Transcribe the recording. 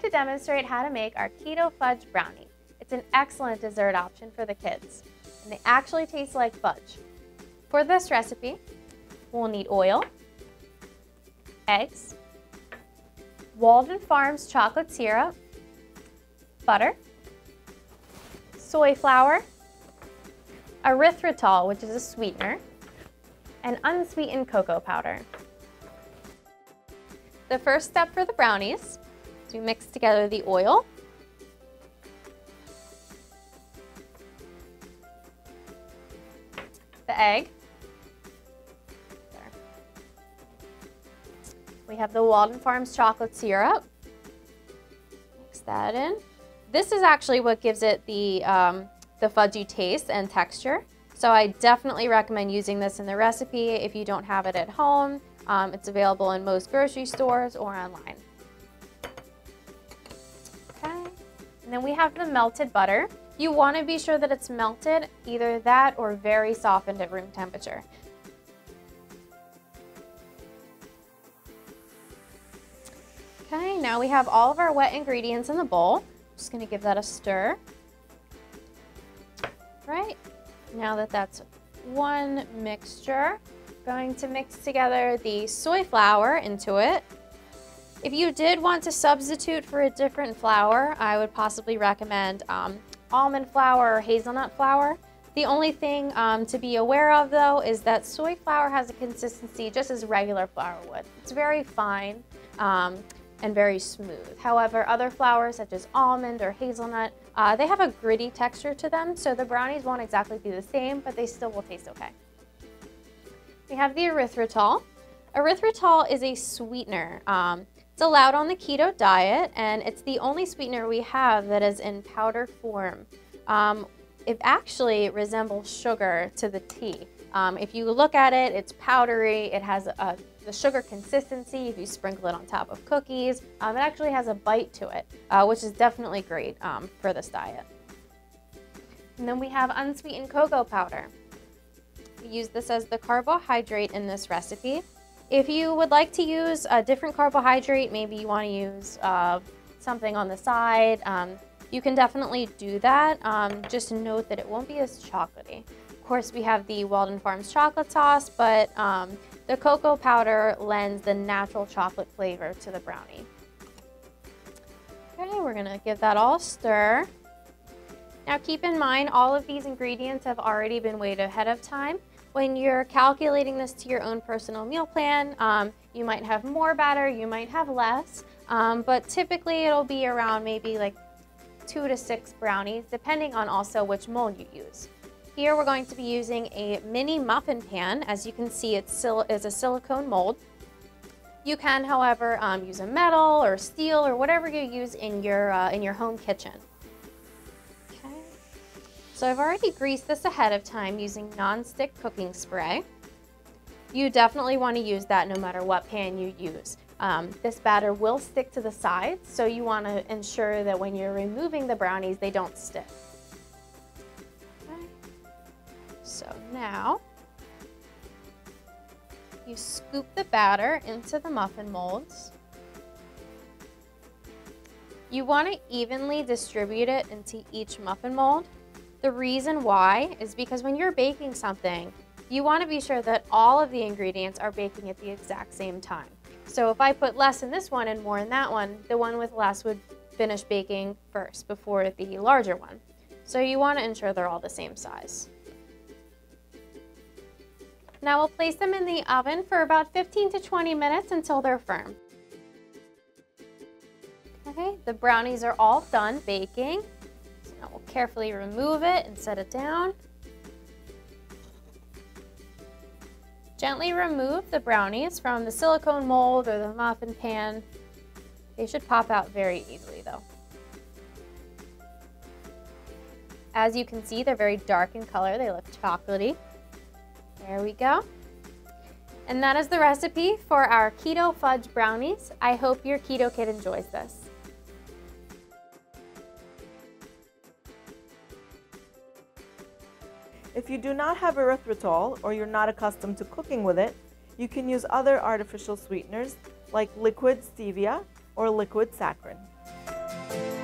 to demonstrate how to make our keto fudge brownie. It's an excellent dessert option for the kids, and they actually taste like fudge. For this recipe, we'll need oil, eggs, Walden Farms chocolate syrup, butter, soy flour, erythritol, which is a sweetener, and unsweetened cocoa powder. The first step for the brownies is to mix together the oil, the egg, we have the Walden Farms chocolate syrup, mix that in. This is actually what gives it the fudgy taste and texture. So I definitely recommend using this in the recipe if you don't have it at home. It's available in most grocery stores or online. Okay, and then we have the melted butter. You want to be sure that it's melted, either that or very softened at room temperature. Okay, now we have all of our wet ingredients in the bowl. Just going to give that a stir. Right, now that that's one mixture, going to mix together the soy flour into it. If you did want to substitute for a different flour, I would possibly recommend almond flour or hazelnut flour. The only thing to be aware of though is that soy flour has a consistency just as regular flour would. It's very fine and very smooth. However, other flours such as almond or hazelnut, they have a gritty texture to them, so the brownies won't exactly be the same, but they still will taste okay. We have the erythritol. Erythritol is a sweetener. It's allowed on the keto diet, and it's the only sweetener we have that is in powder form. It actually resembles sugar to the T. If you look at it, it's powdery. It has the sugar consistency if you sprinkle it on top of cookies. It actually has a bite to it, which is definitely great for this diet. And then we have unsweetened cocoa powder. We use this as the carbohydrate in this recipe. If you would like to use a different carbohydrate, maybe you want to use something on the side, you can definitely do that. Just note that it won't be as chocolatey. Of course, we have the Walden Farms chocolate sauce, but the cocoa powder lends the natural chocolate flavor to the brownie. Okay, we're gonna give that all a stir. Now keep in mind, all of these ingredients have already been weighed ahead of time. When you're calculating this to your own personal meal plan, you might have more batter, you might have less, but typically it'll be around maybe like 2 to 6 brownies, depending on also which mold you use. Here we're going to be using a mini muffin pan. As you can see, it is a silicone mold. You can, however, use a metal or steel or whatever you use in your home kitchen. Okay. So I've already greased this ahead of time using non-stick cooking spray. You definitely want to use that no matter what pan you use. This batter will stick to the sides, so you want to ensure that when you're removing the brownies, they don't stick. So now, you scoop the batter into the muffin molds. You want to evenly distribute it into each muffin mold. The reason why is because when you're baking something, you want to be sure that all of the ingredients are baking at the exact same time. So if I put less in this one and more in that one, the one with less would finish baking first before the larger one. So you want to ensure they're all the same size. Now we'll place them in the oven for about 15 to 20 minutes until they're firm. Okay, the brownies are all done baking. So now we'll carefully remove it and set it down. Gently remove the brownies from the silicone mold or the muffin pan. They should pop out very easily though. As you can see, they're very dark in color. They look chocolatey. There we go. And that is the recipe for our keto fudge brownies. I hope your keto kid enjoys this. If you do not have erythritol or you're not accustomed to cooking with it, you can use other artificial sweeteners like liquid stevia or liquid saccharin. bye.